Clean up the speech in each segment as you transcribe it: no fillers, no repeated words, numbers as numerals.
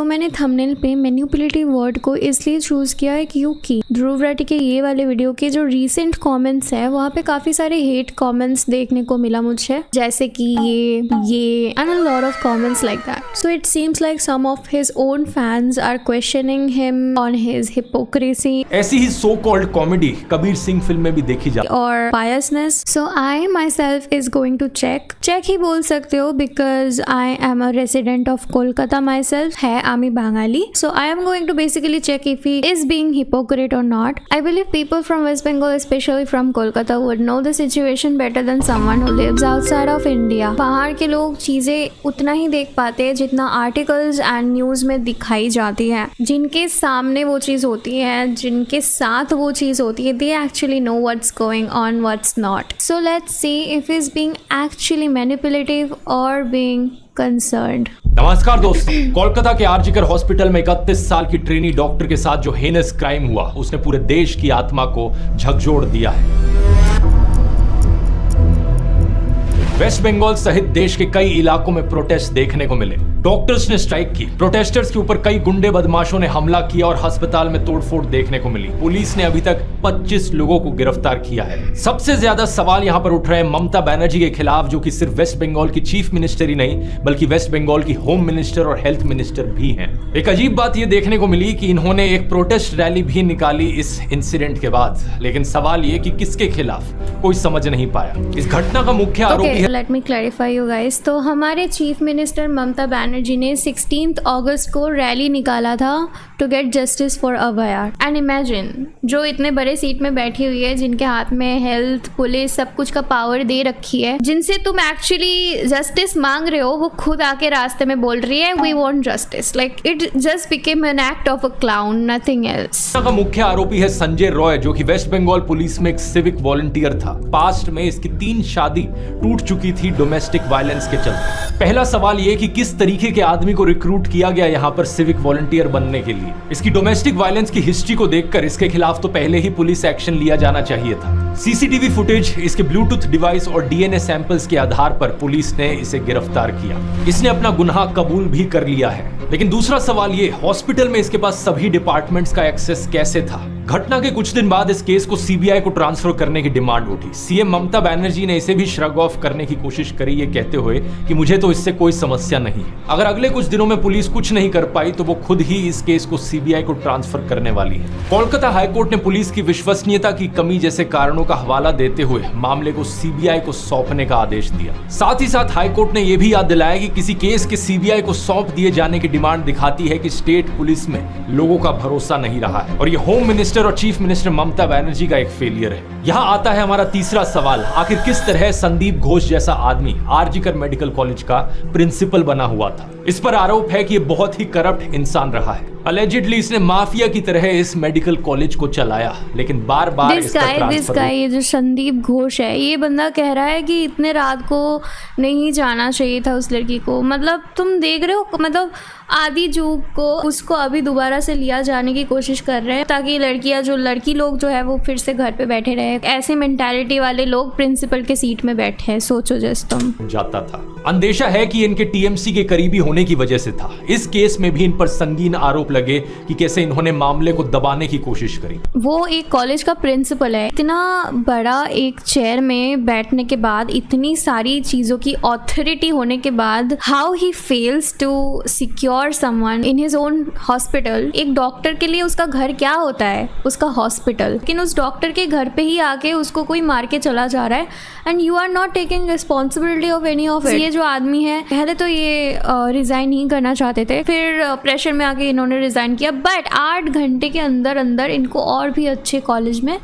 सो मैंने थंबनेल पे manipulative word को इसलिए चूज किया है क्योंकि ध्रुव राठी के ये वाले वीडियो के जो रीसेंट कमेंट्स है वहाँ पे काफी सारे हेट कमेंट्स देखने को मिला मुझे, जैसे कि ये and a lot of comments like that. So it seems like some of his own fans are questioning him on his hypocrisy. ऐसी ही so called comedy Kabir Singh film में भी देखी जाती और biasness. So I myself is going to check ही बोल सकते हो because I am a resident of Kolkata myself. है आमी Bangali. So I am going to basically check if he is being hypocrite or not. I believe people from West Bengal, especially from Kolkata, would know the situation better than someone who lives outside of India. पहाड़ के लोग चीजें उतना ही देख पाते हैं जितना articles and news में दिखाई जाती है. जिनके सामने वो चीज होती है, जिनके साथ वो चीज होती है, they actually know what's going on, what's not. So let's see if he's being actually manipulative or being concerned. नमस्कार दोस्तों, कोलकाता के आरजीकर हॉस्पिटल में 31 साल की ट्रेनी डॉक्टर के साथ जो हेनस क्राइम हुआ उसने पूरे देश की आत्मा को झकझोर दिया है. वेस्ट बंगाल सहित देश के कई इलाकों में प्रोटेस्ट देखने को मिले. डॉक्टर्स ने स्ट्राइक की. प्रोटेस्टर्स के ऊपर कई गुंडे बदमाशों ने हमला किया और अस्पताल में तोड़फोड़ देखने को मिली. पुलिस ने अभी तक 25 लोगों को गिरफ्तार किया है. सबसे ज्यादा सवाल यहाँ पर उठ रहे हैं ममता बनर्जी के खिलाफ, जो कि सिर्फ वेस्ट बंगाल की चीफ मिनिस्टर ही नहीं बल्कि वेस्ट बंगाल की होम मिनिस्टर और हेल्थ मिनिस्टर भी हैं. एक अजीब बात यह देखने को मिली कि इन्होंने एक प्रोटेस्ट रैली भी निकाली इस इंसिडेंट के बाद. लेकिन सवाल ये कि किसके खिलाफ, कोई समझ नहीं पाया. इस घटना का मुख्य आरोपी है. Let me clarify you guys. तो हमारे चीफ मिनिस्टर ममता बनर्जी ने 16 अगस्त को रैली निकाला था to get justice for Abhaya. And imagine, जो इतने बड़े सीट में बैठी हुई है, जिनके हाथ में हेल्थ, पुलिस, सब कुछ का पावर दे रखी है, जिनसे तुम एक्चुअली जस्टिस मांग रहे हो, वो खुद आके रास्ते में बोल रही है we want justice. Like it just became an act of a clown, nothing else. का मुख्य आरोपी है संजय रॉय, जो कि वेस्ट बंगाल पुलिस में एक सिविक वॉलंटियर था. पास्ट में इसकी 3 शादी टूट चुकी थी डोमेस्टिक वायलेंस के चलते. पहला सवाल ये कि किस तरीके के आदमी को रिक्रूट किया गया यहाँ पर सिविक वॉलंटियर बनने के लिए. इसकी डोमेस्टिक वायलेंस की हिस्ट्री को देखकर इसके खिलाफ तो पहले ही पुलिस एक्शन लिया जाना चाहिए था. सीसीटीवी फुटेज, इसके ब्लूटूथ डिवाइस और डीएनए सैंपल्स के आधार पर पुलिस ने इसे गिरफ्तार किया. इसने अपना गुनाह कबूल भी कर लिया है. लेकिन दूसरा सवाल ये, हॉस्पिटल में इसके पास सभी डिपार्टमेंट्स का एक्सेस कैसे था. घटना के कुछ दिन बाद इस केस को सीबीआई को ट्रांसफर करने की डिमांड उठी. सीएम ममता बनर्जी ने इसे भी श्रग ऑफ करने की कोशिश करी, ये कहते हुए कि मुझे तो इससे कोई समस्या नहीं है. अगर अगले कुछ दिनों में पुलिस कुछ नहीं कर पाई तो वो खुद ही इस केस को सीबीआई को ट्रांसफर करने वाली है. कोलकाता हाईकोर्ट ने पुलिस की विश्वसनीयता की कमी जैसे कारणों का हवाला देते हुए मामले को सीबीआई को सौंपने का आदेश दिया. साथ ही साथ हाईकोर्ट ने यह भी याद दिलाया कि किसी केस के सीबीआई को सौंप दिए जाने की डिमांड दिखाती है कि स्टेट पुलिस में लोगों का भरोसा नहीं रहा है और ये होम मिनिस्टर और चीफ मिनिस्टर ममता बनर्जी का एक फेलियर है. यहाँ आता है हमारा तीसरा सवाल, आखिर किस तरह संदीप घोष जैसा आदमी आरजीकर मेडिकल कॉलेज का प्रिंसिपल बना हुआ था. इस पर आरोप है कि ये बहुत ही करप्ट इंसान रहा है. अलेजिडली इसने माफिया की तरह इस मेडिकल कॉलेज को चलाया, लेकिन बार बार ये जो संदीप घोष है, ये बंदा कह रहा है कि इतने रात को नहीं जाना चाहिए था उस लड़की को. मतलब तुम देख रहे हो, मतलब आदि जुग को उसको अभी दोबारा से लिया जाने की कोशिश कर रहे हैं ताकि लड़की लोग जो है वो फिर से घर पे बैठे रहे. ऐसे मेंटालिटी वाले लोग प्रिंसिपल के सीट में बैठे हैं. सोचो जस्ट तुम. जाता था. अंदेशा है कि इनके टीएमसी के करीबी होने की वजह से था. इस केस में भी इन पर संगीन आरोप लगे कि कैसे इन्होंने मामले को दबाने की कोशिश करी. वो एक कॉलेज का प्रिंसिपल है. इतना बड़ा एक चेयर में बैठने के बाद, इतनी सारी चीजों की ऑथोरिटी होने के बाद, how he fails to secure someone in his own hospital. एक डॉक्टर के लिए उसका घर क्या होता है? उसका हॉस्पिटल. लेकिन उस डॉक्टर के घर पे ही आके उसको कोई मार के चला जा रहा है and you are not taking responsibility of any of it. ये जो आदमी है, पहले तो ये रिजाइन नहीं करना चाहते थे, फिर प्रेशर में आके इन्होंने रिजाइन किया. बट 8 घंटे के अंदर अंदर इनको और भी अच्छे कॉलेज में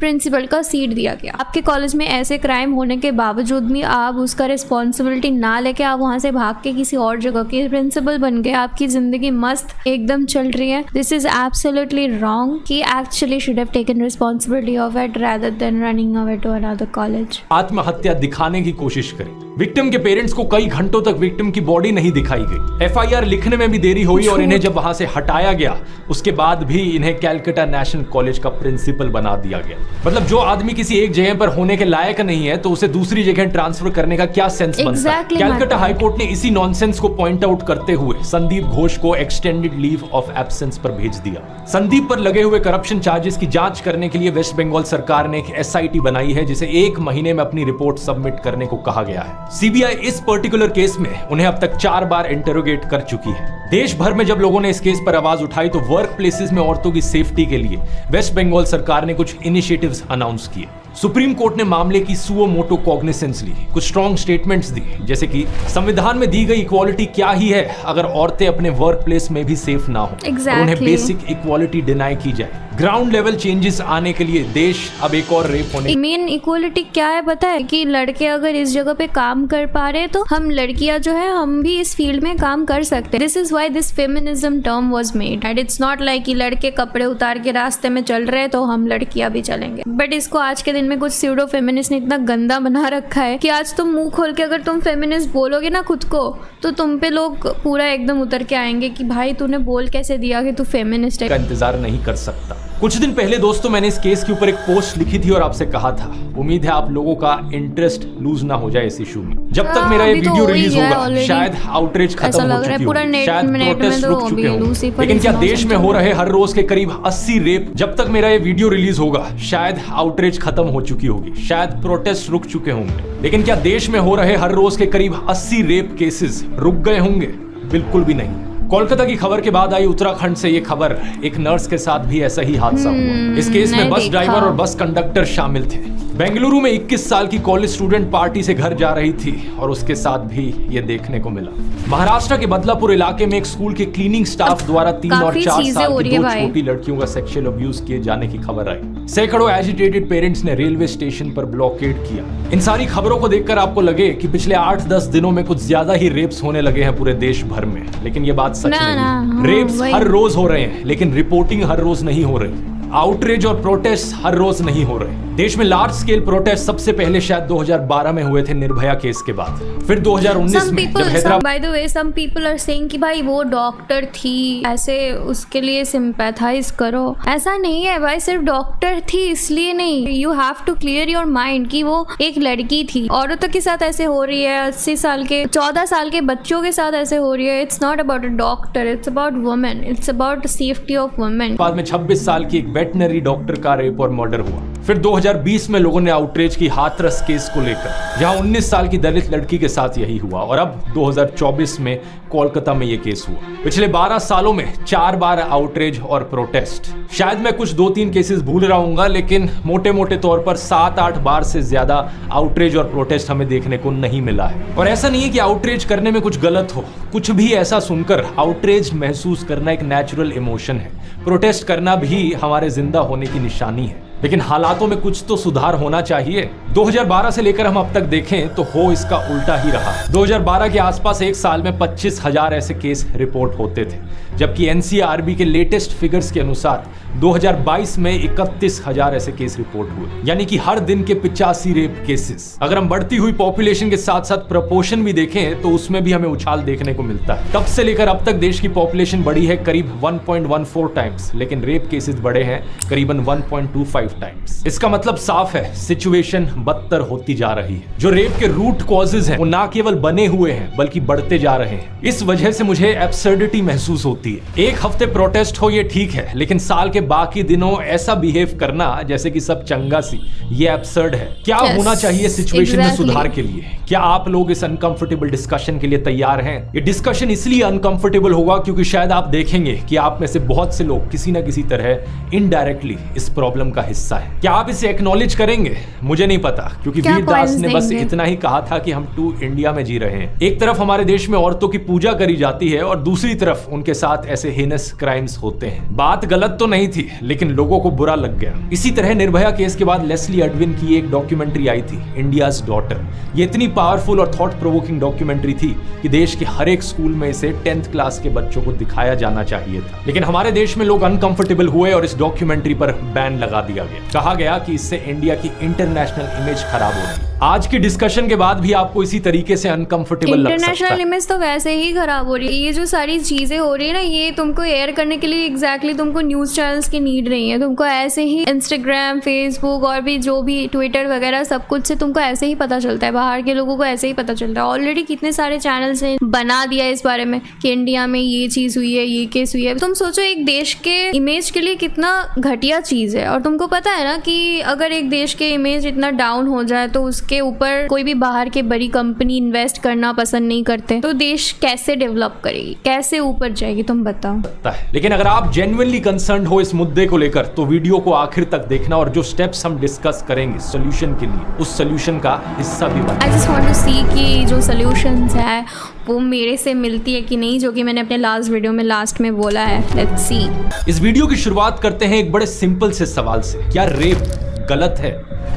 प्रिंसिपल का सीट दिया गया. आपके कॉलेज में ऐसे क्राइम होने के बावजूद भी आप उसका रिस्पॉन्सिबिलिटी ना लेके आप वहाँ से भाग के किसी और जगह के प्रिंसिपल बन गए. आपकी जिंदगी मस्त एकदम चल रही है. This is absolutely wrong. कि actually should have taken responsibility of it rather than running away to another college. आत्महत्या दिखाने की कोशिश करी. विक्टिम के पेरेंट्स को कई घंटों तक विक्टिम की बॉडी नहीं दिखाई गई। एफआईआर लिखने में भी देरी हुई और इन्हें जब वहां से हटाया गया उसके बाद भी इन्हें कैलकाटा नेशनल कॉलेज का प्रिंसिपल बना दिया गया। मतलब जो आदमी किसी एक जगह पर होने के लायक नहीं है तो उसे दूसरी जगह ट्रांसफर करने का क्या सेंस बनता है। कैलकाटा हाईकोर्ट ने इसी नॉनसेंस को पॉइंट आउट करते हुए संदीप घोष को एक्सटेंडेड लीव ऑफ एब्सेंस पर भेज दिया। संदीप पर लगे हुए करप्शन चार्जेस की जांच करने के लिए वेस्ट बंगाल सरकार ने एक एसआईटी बनाई है जिसे 1 महीने में अपनी रिपोर्ट सबमिट करने को कहा गया है। सीबीआई इस पर्टिकुलर केस में उन्हें अब तक 4 बार इंटरोगेट कर चुकी है। देश भर में जब लोगों ने इस केस पर आवाज उठाई तो वर्क प्लेसेस में औरतों की सेफ्टी के लिए वेस्ट बंगाल सरकार ने कुछ इनिशिएटिव्स अनाउंस किए। सुप्रीम कोर्ट ने मामले की सुओ मोटो कॉग्निसेंस ली, कुछ स्ट्रॉन्ग स्टेटमेंट्स दी, जैसे कि संविधान में दी गई इक्वालिटी क्या ही है अगर औरतें अपने वर्क प्लेस में भी सेफ ना हो और उन्हें बेसिक इक्वालिटी डिनाई की जाए। ग्राउंड लेवल चेंजेस आने के लिए देश अब एक और रेप होने। मेन इक्वालिटी क्या है पता है कि लड़के अगर इस जगह पे काम कर पा रहे तो हम लड़कियां जो है हम भी इस फील्ड में काम कर सकते हैं। This is why this feminism term was made and it's not like कि लड़के कपड़े उतार के रास्ते में चल रहे हैं तो हम लड़कियां भी चलेंगे। बट इसको आज के दिन में कुछ स्यूडो फेमिनिस्ट ने इतना गंदा बना रखा है कि आज तुम मुंह खोल के अगर तुम फेमिनिस्ट बोलोगे ना खुद को तो तुम पे लोग पूरा एकदम उतर के आएंगे कि भाई तूने बोल कैसे दिया कि तू फेमिनिस्ट है। का इंतजार नहीं कर सकता। कुछ दिन पहले दोस्तों मैंने इस केस के ऊपर एक पोस्ट लिखी थी और आपसे कहा था उम्मीद है आप लोगों का इंटरेस्ट लूज ना हो जाए इस इशू में। जब तक मेरा ये वीडियो रिलीज होगा शायद आउटरीच खत्म हो चुकी होगी, शायद प्रोटेस्ट रुक चुके होंगे, लेकिन क्या देश में हो रहे हर रोज के करीब 80 रेप, जब तक मेरा ये वीडियो रिलीज होगा शायद आउटरीच खत्म हो चुकी होगी, शायद प्रोटेस्ट रुक चुके होंगे, लेकिन क्या देश में हो रहे हर रोज के करीब 80 रेप केसेस रुक गए होंगे? बिल्कुल भी नहीं। कोलकाता की खबर के बाद आई उत्तराखंड से ये खबर, एक नर्स के साथ भी ऐसा ही हादसा हुआ। इस केस में बस ड्राइवर और बस कंडक्टर शामिल थे। बेंगलुरु में 21 साल की कॉलेज स्टूडेंट पार्टी से घर जा रही थी और उसके साथ भी ये देखने को मिला। महाराष्ट्र के बदलापुर इलाके में एक स्कूल के क्लीनिंग स्टाफ द्वारा 3 और 4 साल की 2 छोटी लड़कियों का सेक्सुअल अब्यूज किए जाने की खबर आई। सैकड़ों एजिटेटेड पेरेंट्स ने रेलवे स्टेशन पर ब्लॉकेड किया। इन सारी खबरों को देखकर आपको लगे कि पिछले 8-10 दिनों में कुछ ज्यादा ही रेप्स होने लगे हैं पूरे देश भर में, लेकिन ये बात सच नहीं। रेप्स हर रोज हो रहे हैं लेकिन रिपोर्टिंग हर रोज नहीं हो रही। आउटरीच और प्रोटेस्ट हर रोज नहीं हो रहे। देश में लार्ज स्केल प्रोटेस्ट सबसे पहले शायद 2012 में हुए थे निर्भया केस के बाद, फिर 2019 में जब Hyderabad. By the way some people are saying कि भाई वो डॉक्टर थी ऐसे उसके लिए सिंपैथाइज करो। ऐसा नहीं है भाई, सिर्फ डॉक्टर थी इसलिए नहीं। You have to clear your mind कि वो एक लड़की थी। औरतों के साथ ऐसे हो रही है, 80 साल के 14 साल के बच्चों के साथ ऐसे हो रही है। It's not about a doctor, it's about women, it's about safety of women. बाद में 26 साल की एक वेटनरी डॉक्टर का रेप और मर्डर हुआ। फिर 2020 में लोगों ने आउटरीच की हाथरस केस को लेकर, जहां 19 साल की दलित लड़की के साथ यही हुआ, और अब 2024 में कोलकाता में ये केस हुआ। पिछले 12 सालों में 4 बार आउटरीच और प्रोटेस्ट। शायद मैं कुछ 2-3 केसेस भूल रहा हूंगा, लेकिन मोटे मोटे तौर पर 7-8 बार से ज्यादा आउटरीच और प्रोटेस्ट हमें देखने को नहीं मिला है। और ऐसा नहीं है कि आउटरीच करने में कुछ गलत हो, कुछ भी ऐसा सुनकर आउटरीच महसूस करना एक नेचुरल इमोशन है। प्रोटेस्ट करना भी हमारे जिंदा होने की निशानी है, लेकिन हालातों में कुछ तो सुधार होना चाहिए। 2012 से लेकर हम अब तक देखें तो हो इसका उल्टा ही रहा। 2012 के आसपास एक साल में 25,000 ऐसे केस रिपोर्ट होते थे, जबकि एनसीआरबी के लेटेस्ट फिगर्स के अनुसार 2022 में 31,000 ऐसे केस रिपोर्ट हुए, यानी कि हर दिन के 85 रेप केसेस। अगर हम बढ़ती हुई पॉपुलेशन के साथ साथ प्रपोर्शन भी देखें तो उसमें भी हमें उछाल देखने को मिलता है। तब से लेकर अब तक देश की पॉपुलेशन बढ़ी है करीब 1.14 टाइम्स, लेकिन रेप केसेस बढ़े हैं करीबन 1.25 टाइम्स। इसका मतलब साफ है, सिचुएशन बदतर होती जा रही है। जो रेप के रूट कॉजेज हैं वो ना केवल बने हुए हैं बल्कि बढ़ते जा रहे हैं। इस वजह से मुझे एब्सर्डिटी महसूस होती है। एक हफ्ते प्रोटेस्ट हो ये ठीक है, लेकिन साल के बाकी दिनों ऐसा बिहेव करना जैसे कि सब चंगा सी, ये एब्सर्ड है। क्या होना चाहिए सिचुएशन में सुधार के लिए? क्या आप लोग इस अनकंफर्टेबल डिस्कशन के लिए तैयार हैं? ये डिस्कशन इसलिए अनकंफर्टेबल होगा क्योंकि शायद आप देखेंगे कि आप में से बहुत से लोग किसी ना किसी तरह इनडायरेक्टली इस प्रॉब्लम का हिस्सा है। क्या आप इसे एक्नॉलेज करेंगे? मुझे नहीं पता, क्योंकि वीरदास ने बस इतना ही कहा था कि हम 2 इंडिया में जी रहे हैं। एक तरफ हमारे देश में औरतों की पूजा करी जाती है और दूसरी तरफ उनके साथ ऐसे हेनस क्राइम्स होते हैं। बात गलत तो नहीं थी, लेकिन लोगों को बुरा लग गया। इसी तरह निर्भया केस के बाद लेस्ली एडविन की एक डॉक्यूमेंट्री आई थी, इंडियाज डॉटर। ये इतनी पावरफुल और थॉट प्रोवोकिंग डॉक्यूमेंट्री थी कि देश के हर एक स्कूल में इसे 10th क्लास के बच्चों को दिखाया जाना चाहिए था, लेकिन हमारे देश में लोग अनकंफर्टेबल हुए और इस डॉक्यूमेंट्री पर बैन लगा दिया गया। कहा गया कि इससे इंडिया की इंटरनेशनल इमेज खराब हो रही है। आज की डिस्कशन के बाद भी आपको इसी तरीके से अनकंफर्टेबल लग सकता है। इंटरनेशनल इमेज तो वैसे ही खराब हो रही है। ये जो सारी चीजें हो रही है ना, ये तुमको एयर करने के लिए एग्जैक्टली तुमको न्यूज चैनल्स की नीड नहीं है। तुमको ऐसे ही इंस्टाग्राम, फेसबुक और भी जो भी ट्विटर वगैरह सब कुछ से तुमको ऐसे ही पता चलता है। बाहर के लोगों को ऐसे ही पता चलता है। ऑलरेडी कितने सारे चैनल्स ने बना दिया इस बारे में कि इंडिया में ये चीज हुई है, ये केस हुई है। तुम सोचो एक देश के इमेज के लिए कितना घटिया चीज है। और तुमको पता है ना कि अगर एक देश के इमेज इतना डाउन हो जाए तो उसके ऊपर कोई भी बाहर के बड़ी कंपनी इन्वेस्ट करना पसंद नहीं करते, तो देश कैसे डेवलप करेगी, कैसे ऊपर जाएगी, तुम बताओ। लेकिन अगर आप जेन्युइनली कंसर्न्ड हो इस मुद्दे को लेकर तो वीडियो को आखिर तक देखना और जो स्टेप्स हम डिस्कस करेंगे सोल्यूशन के लिए, उस सोल्यूशन का हिस्सा भी बनना। आई जस्ट वांट टू सी कि जो सोल्यूशंस है वो मेरे से मिलती है कि नहीं, जो कि मैंने अपने लास्ट वीडियो में लास्ट में बोला है। Let's see. इस वीडियो की शुरुआत करते हैं एक बड़े सिंपल से सवाल से। क्या रेप गलत है?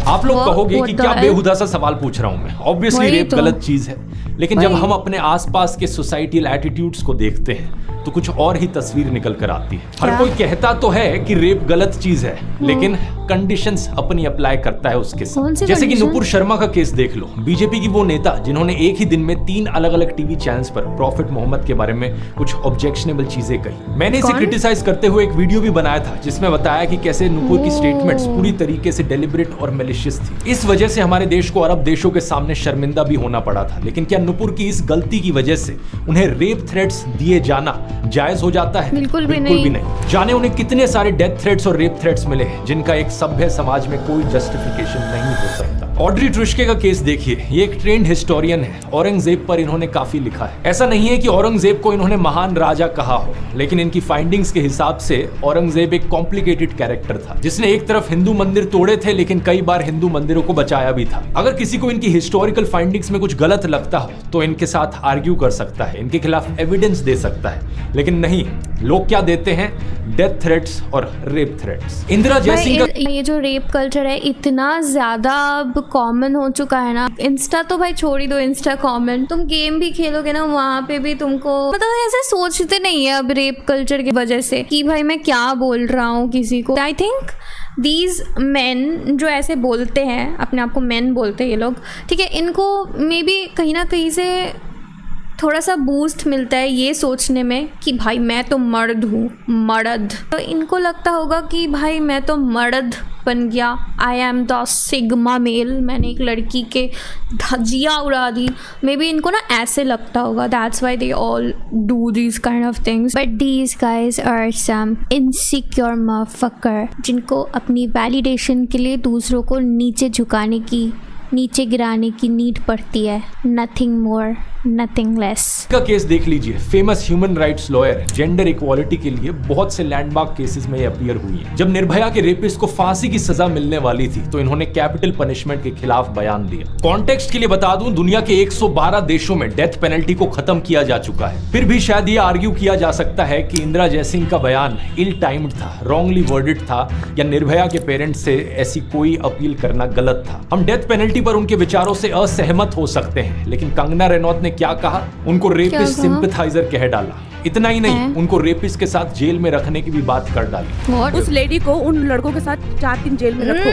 आप लोग कहोगे कि क्या बेहुदा सा सवाल पूछ रहा हूं मैं। ऑब्वियसली रेप गलत चीज है, लेकिन जब हम अपने आसपास के सोसाइटल एटीट्यूड्स को देखते हैं तो कुछ और ही तस्वीर निकल कर आती है। हर कोई कहता तो है कि रेप गलत चीज है, लेकिन कंडीशंस अपनी अप्लाई करता है उसके साथ। जैसे कि नुपुर शर्मा का केस देख लो। बीजेपी की वो नेता जिन्होंने एक ही दिन में 3 अलग अलग टीवी चैनल्स पर प्रॉफिट मोहम्मद के बारे में कुछ ऑब्जेक्शनेबल चीजें कही। मैंने इसे क्रिटिसाइज करते हुए एक वीडियो भी बनाया था जिसमें बताया कि कैसे नुपुर की स्टेटमेंट्स पूरी तरीके से डेलिब्रेट और मैलिशियस थी। इस वजह से हमारे देश को अरब देशों के सामने शर्मिंदा भी होना पड़ा था। लेकिन क्या नुपुर की इस गलती की वजह से उन्हें रेप थ्रेट्स दिए जाना जायज हो जाता है? बिल्कुल भी नहीं। जाने उन्हें कितने सारे डेथ थ्रेट्स और रेप थ्रेट्स मिले हैं जिनका एक सभ्य समाज में कोई जस्टिफिकेशन नहीं हो सकता। ऑड्री ट्रुश्के का केस देखिए। ये एक ट्रेंड हिस्टोरियन है। औरंगजेब पर इन्होंने काफी लिखा है। ऐसा नहीं है कि औरंगजेब को इन्होंने महान राजा कहा हो, लेकिन इनकी फाइंडिंग्स के हिसाब से औरंगजेब एक कॉम्प्लिकेटेड कैरेक्टर था जिसने एक तरफ हिंदू मंदिर तोड़े थे लेकिन कई बार हिंदू मंदिरों को बचाया भी था। अगर किसी को इनकी हिस्टोरिकल फाइंडिंग्स में कुछ गलत लगता हो तो इनके साथ आर्ग्यू कर सकता है, इनके खिलाफ एविडेंस दे सकता है। लेकिन नहीं, लोग क्या देते हैं? डेथ थ्रेट्स और रेप थ्रेट्स। इंदिरा जयसिंह का ये जो रेप कल्चर है इतना ज्यादा अब कॉमन हो चुका है ना। इंस्टा तो भाई छोड़ ही दो, इंस्टा कॉमन। तुम गेम भी खेलोगे ना, वहां पे भी तुमको मतलब ऐसे सोचते नहीं है अब रेप कल्चर की वजह से कि भाई मैं क्या बोल रहा हूँ किसी को। आई थिंक दीज मैन जो ऐसे बोलते हैं, अपने आप को मैन बोलते हैं ये लोग, ठीक है, इनको मे बी कहीं ना कहीं से थोड़ा सा बूस्ट मिलता है ये सोचने में कि भाई मैं तो मर्द हूँ, मर्द। तो इनको लगता होगा कि भाई मैं तो मर्द बन गया, I am the sigma male, मैंने एक लड़की के धजिया उड़ा दी। मे बी इनको ना ऐसे लगता होगा, that's why they all do these kind of things. But these guys are some insecure motherfucker जिनको अपनी वैलिडेशन के लिए दूसरों को नीचे झुकाने की, नीचे गिराने की नीड पड़ती है। Nothing more, nothing less. का केस देख लीजिए। Famous human rights lawyer gender equality के लिए बहुत से लैंडमार्क केसेस में ये अपीयर हुई है। जब निर्भया के रेपिस्ट को फांसी की सजा मिलने वाली थी तो इन्होंने कैपिटल पनिशमेंट के खिलाफ बयान दिया। कॉन्टेक्स्ट के लिए बता दूं, दुनिया के 112 देशों में डेथ पेनल्टी को खत्म किया जा चुका है। फिर भी शायद ये आर्ग्यू किया जा सकता है कि इंदिरा जयसिंह का बयान इल टाइम्ड था, रॉन्गली वर्डेड था, या निर्भया के पेरेंट्स से ऐसी कोई अपील करना गलत था। हम डेथ पेनल्टी पर उनके विचारों से असहमत हो सकते हैं, लेकिन कंगना रनौत ने क्या कहा? उनको रेपिस्ट सिंपैथाइजर कह डाला। इतना ही नहीं, उनको रेपिस्ट के साथ जेल में रखने की भी बात कर डाली। उस लेडी को उन लड़कों के साथ 4 दिन जेल में रखो।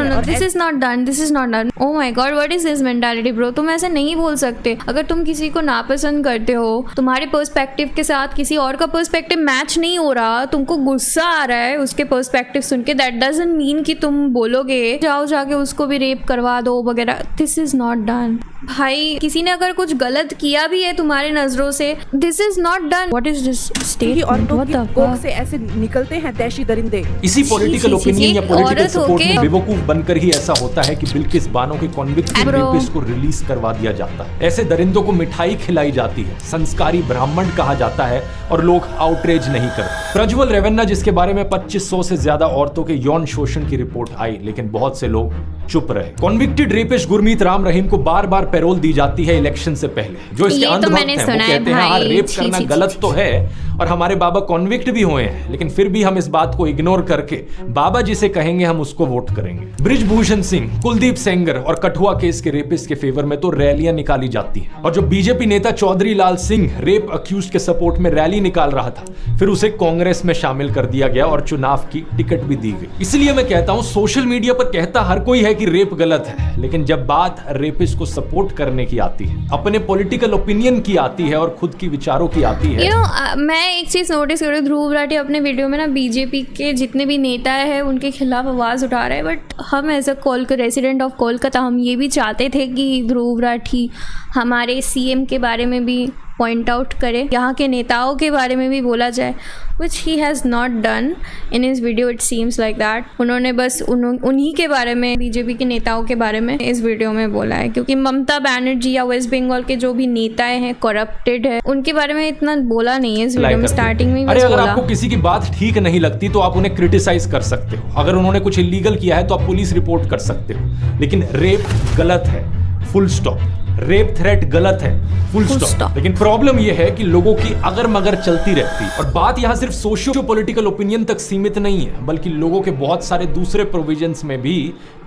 No, this is not done. Oh my God, what is this mentality, bro? तुम ऐसे नहीं बोल सकते। अगर तुम किसी को नापसंद करते हो, तुम्हारे पर्सपेक्टिव के साथ किसी और का पर्सपेक्टिव मैच नहीं हो रहा, तुमको गुस्सा आ रहा है उसके पर्सपेक्टिव सुन के, दैट डजंट मीन कि तुम बोलोगे जाओ जाके उसको भी रेप करवा दो वगैरह। This is not done. भाई किसी ने अगर कुछ गलत किया भी है तुम्हारे नजरों से, this is not done. What is this state? औरतों की कोख से ऐसे निकलते हैं दहशी दरिंदे। इसी पॉलिटिकल ओपिनियन या पॉलिटिकल सपोर्ट में बेवकूफ बनकर ही ऐसा होता है कि बिल्किस बानो के कॉन्विक्टेड रेपिस्ट को रिलीज करवा दिया जाता है। ऐसे दरिंदों को मिठाई खिलाई जाती है, संस्कारी ब्राह्मण कहा जाता है और लोग आउटरेज नहीं करते। प्रज्वल रेवन्ना जिसके बारे में 2500 से ज्यादा औरतों के यौन शोषण की रिपोर्ट आई, लेकिन बहुत से लोग चुप रहे। कॉन्विक्टेड रेपिस्ट गुरमीत राम रहीम को बार बार पैरोल दी जाती है इलेक्शन से पहले। जो इसके अंधभक्त हैं वो कहते हैं हाँ रेप करना गलत तो है और हमारे बाबा कॉन्विक्ट भी हुए हैं, लेकिन फिर भी हम इस बात को इग्नोर करके बाबा जिसे कहेंगे हम उसको वोट करेंगे। बृजभूषण सिंह, कुलदीप सेंगर और कठुआ केस के रेपिस्ट के फेवर में तो रैलियां निकाली जाती हैं, और जो बीजेपी नेता चौधरी लाल सिंह रेप अक्यूज के सपोर्ट में रैली निकाल रहा था, फिर उसे कांग्रेस में शामिल कर दिया गया और चुनाव की टिकट भी दी गई। इसलिए मैं कहता हूं, सोशल मीडिया पर कहता हर कोई है कि रेप गलत है, लेकिन जब बात रेपिस्ट को सपोर्ट करने की आती है, अपने पॉलिटिकल ओपिनियन की आती है और खुद की विचारों की आती है, मैं एक चीज नोटिस कर रही हूँ, ध्रुव राठी अपने वीडियो में ना बीजेपी के जितने भी नेता है उनके खिलाफ आवाज उठा रहे हैं, बट हम as a resident of Kolkata हम ये भी चाहते थे कि ध्रुव राठी हमारे सीएम के बारे में भी पॉइंट आउट करे, यहाँ के नेताओं के बारे में भी बोला जाए, which he has not done in his video. It seems like that उन्होंने बस उन्हीं के बारे में, बीजेपी के नेताओं के बारे में इस वीडियो में बोला है, क्योंकि ममता बनर्जी या वेस्ट बंगाल के जो भी नेताएं हैं करप्टेड है, उनके बारे में इतना बोला नहीं है इस वीडियो में। स्टार्टिंग में अरे अगर आपको किसी की बात ठीक नहीं लगती तो आप उन्हें क्रिटिसाइज कर सकते हो, अगर उन्होंने कुछ इलीगल किया है तो आप पुलिस रिपोर्ट कर सकते हो, लेकिन रेप गलत है, फुल स्टॉप। रेप थ्रेट गलत है, फुल स्टॉप। लेकिन प्रॉब्लम यह है कि लोगों की अगर मगर चलती रहती, और बात यहां सिर्फ सोशियो पॉलिटिकल ओपिनियन तक सीमित नहीं है, बल्कि लोगों के बहुत सारे दूसरे प्रोविजंस में भी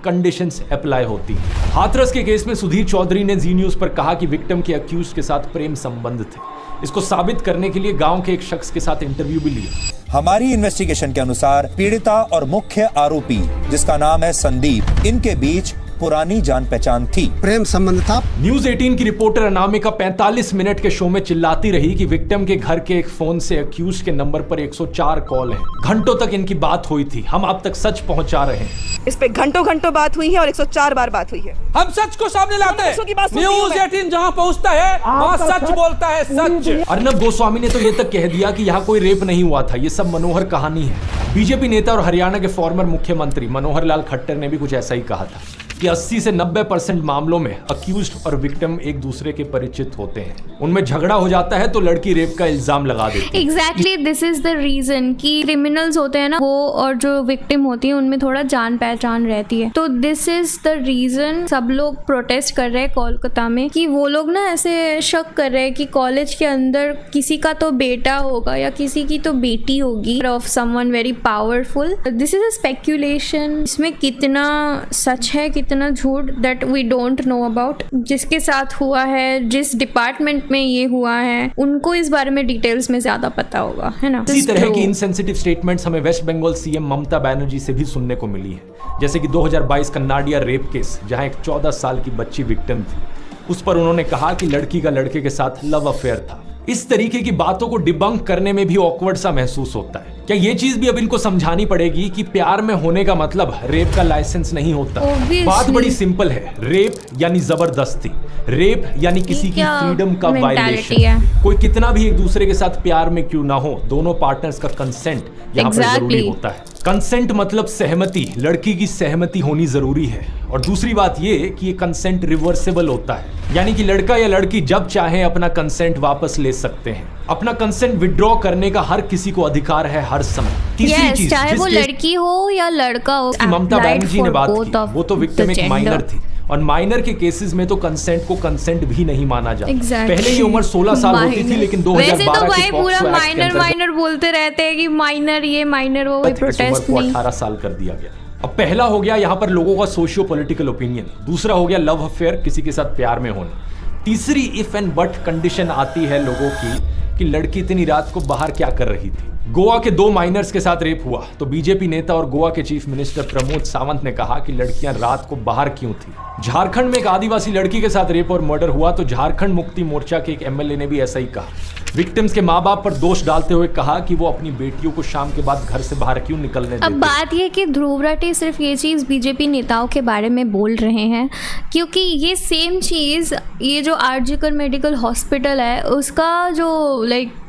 कंडीशंस अप्लाई होती है। हाथरस के केस में सुधीर चौधरी ने जी न्यूज पर कहा कि विक्टिम के अक्यूज के साथ प्रेम संबंध थे। इसको साबित करने के लिए गांव के एक शख्स के साथ इंटरव्यू भी लिया। हमारी इन्वेस्टिगेशन के अनुसार पीड़िता और मुख्य आरोपी, जिसका नाम है संदीप, इनके बीच पुरानी जान पहचान थी, प्रेम संबंध था। न्यूज 18 की रिपोर्टर अनामिका 45 मिनट के शो में चिल्लाती रही कि विक्टिम के घर के एक फोन से अक्यूज के नंबर पर 104 कॉल हैं। घंटों तक इनकी बात हुई थी, हम आप तक सच पहुंचा रहे हैं। इस पे घंटों बात हुई है और 104 बार बात हुई है। हम सच को सामने लाते हैं। न्यूज 18 जहां पहुंचता है वहां सच बोलता है, सच। अर्नब गोस्वामी ने तो ये तक कह दिया कि यहाँ कोई रेप नहीं हुआ था, ये सब मनोहर कहानी है। बीजेपी नेता और हरियाणा के फॉर्मर मुख्यमंत्री मनोहर लाल खट्टर ने भी कुछ ऐसा ही कहा था कि 80 से 90% मामलों में अक्यूज्ड और विक्टिम एक दूसरे के परिचित होते हैं, उनमें झगड़ा हो जाता है तो लड़की रेप का इल्जाम लगा देती है। Exactly this is the reason कि क्रिमिनल्स होते हैं ना वो, और जो विक्टिम होती है उनमें थोड़ा जान पहचान रहती है, तो दिस इज द रीजन सब लोग प्रोटेस्ट कर रहे हैं कोलकाता में, कि वो लोग ना ऐसे शक कर रहे हैं कि कॉलेज के अंदर किसी का तो बेटा होगा या किसी की तो बेटी होगी of someone very powerful. This is a speculation, इसमें कितना सच है कितना झूठ that we don't know about. जिसके साथ हुआ है, जिस डिपार्टमेंट में ये हुआ है, उनको इस बारे में डिटेल्स में ज्यादा पता होगा, है ना। इसी तरह की इनसेंसिटिव स्टेटमेंट्स हमें वेस्ट बंगाल सीएम ममता बनर्जी से भी सुनने को मिली है, जैसे कि 2022 का नाडिया रेप केस, जहां एक 14 साल की बच्ची विक्टिम थी, उस पर उन्होंने कहा कि लड़की का लड़के के साथ लव अफेयर था। इस तरीके की बातों को डिबंक करने में भी ऑकवर्ड सा महसूस होता है। क्या ये चीज भी अब इनको समझानी पड़ेगी कि प्यार में होने का मतलब रेप का लाइसेंस नहीं होता। बात बड़ी सिंपल है, रेप यानी जबरदस्ती, रेप यानी किसी की फ्रीडम का वायलेशन। कोई कितना भी एक दूसरे के साथ प्यार में क्यों ना हो, दोनों पार्टनर्स का कंसेंट यहाँ पर जरूरी होता है। कंसेंट मतलब सहमति, लड़की की सहमति होनी जरूरी है। और दूसरी बात ये कि ये कंसेंट रिवर्सेबल होता है, यानी कि लड़का या लड़की जब चाहे अपना कंसेंट वापस ले सकते हैं। अपना कंसेंट विड्रॉ करने का हर किसी को अधिकार है हर समय। तीसरी चीज, चाहे वो लड़की हो या लड़का हो, ममता बनर्जी ने बात की, वो तो विक्टिम एक माइनर थी, और माइनर के केसेस में तो कंसेंट को कंसेंट भी नहीं माना जाता। पहले ये उम्र 16 साल होती थी, लेकिन 2012 तो भाई पूरा माइनर बोलते रहते हैं कि माइनर ये माइनर वो, प्रोटेस्ट नहीं, 18 साल कर दिया गया। अब पहला हो गया यहाँ पर लोगों का सोशियो पॉलिटिकल ओपिनियन, दूसरा हो गया लव अफेयर, किसी के साथ प्यार में होना, तीसरी इफ एंड बट कंडीशन आती है लोगों की कि लड़की इतनी रात को बाहर क्या कर रही थी। गोवा के 2 माइनर्स के साथ रेप हुआ तो बीजेपी नेता और गोवा के चीफ मिनिस्टर प्रमोद सावंत ने कहा कि लड़कियां रात को बाहर क्यों थी। झारखंड में एक आदिवासी लड़की के साथ रेप और मर्डर हुआ तो झारखंड मुक्ति मोर्चा के एक एमएलए ने भी ऐसा ही कहा। विक्टिम्स के माँ बाप पर दोष डालते हुए कहा कि वो अपनी बेटियों को शाम के बाद घर से बाहर क्यों निकलने देते। अब बात यह कि ध्रुव राठी सिर्फ ये चीज़ बीजेपी नेताओं के बारे में बोल रहे हैं, क्योंकि ये सेम चीज़, ये जो आरजीकर मेडिकल हॉस्पिटल है उसका जो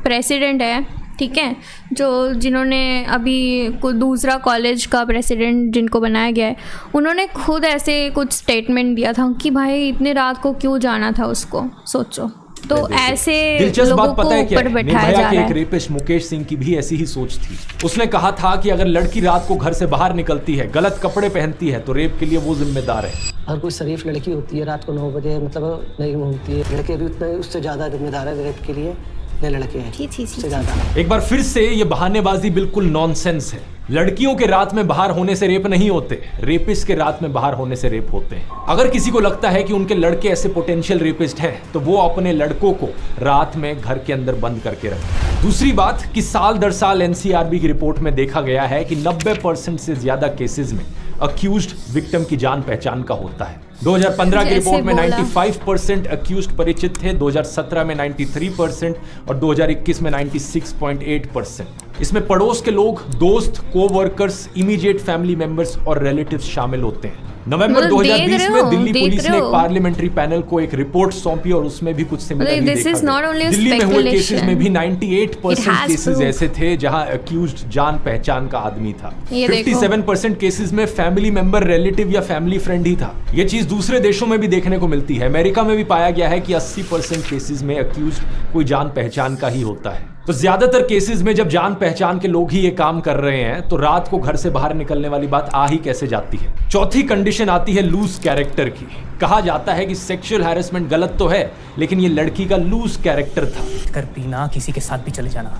प्रेसिडेंट है, ठीक है, जो जिन्होंने अभी दूसरा कॉलेज का प्रेसिडेंट जिनको बनाया गया है, उन्होंने खुद ऐसे कुछ स्टेटमेंट दिया था कि भाई इतने रात को क्यों जाना था उसको, सोचो। तो ऐसे दिलचस्प बात पता है क्या, बैठाया जा के रहा एक रेपिस्ट मुकेश सिंह की भी ऐसी ही सोच थी। उसने कहा था कि अगर लड़की रात को घर से बाहर निकलती है, गलत कपड़े पहनती है, तो रेप के लिए वो जिम्मेदार है। हर कोई शरीफ लड़की होती है रात को 9 बजे नहीं घूमती है, लड़के भी उतने उससे ज़्यादा जिम्मेदार है रेप के लिए। कितने लड़के हैं उससे ज्यादा। एक बार फिर से ये बहानेबाजी बिल्कुल नॉनसेंस है। लड़कियों के रात में बाहर होने से रेप नहीं होते, रेपिस्ट के रात में बाहर होने से रेप होते हैं। अगर किसी को लगता है कि उनके लड़के ऐसे पोटेंशियल रेपिस्ट हैं तो वो अपने लड़कों को रात में घर के अंदर बंद करके रखें। दूसरी बात कि साल दर साल एनसीआरबी की रिपोर्ट में देखा गया है कि 90% से ज्यादा केसेस में अक्यूज्ड विक्टिम की जान पहचान का होता है। 2015 की रिपोर्ट में 95% अक्यूज्ड परिचित थे, 2017 में 93% और 2021 में 96.8%। इसमें पड़ोस के लोग, दोस्त, कोवर्कर्स, इमीडिएट फैमिली मेंबर्स और रिलेटिव्स शामिल होते हैं। नवंबर 2020 में दिल्ली पुलिस ने एक पार्लियामेंट्री पैनल को एक रिपोर्ट सौंपी और उसमें भी कुछ सिमिलर ही देखा गया। दिल्ली में हुए केसेस में भी 98% केसेस ऐसे थे जहां अक्यूज्ड जान पहचान का आदमी था। 57% केसेस में फैमिली मेंबर, रिलेटिव या फैमिली फ्रेंड ही था। ये चीज दूसरे देशों में भी देखने को मिलती है। अमेरिका में भी पाया गया है कि 80% केसेस में अक्यूज्ड कोई जान पहचान का ही होता है। तो ज्यादातर केसेस में जब जान पहचान के लोग ही ये काम कर रहे हैं तो रात को घर से बाहर निकलने वाली बात आ ही कैसे जाती है। चौथी कंडीशन आती है लूज कैरेक्टर की। कहा जाता है कि सेक्सुअल हैरेसमेंट गलत तो है लेकिन ये लड़की का लूज कैरेक्टर था। कर पीना, किसी के साथ भी चले जाना,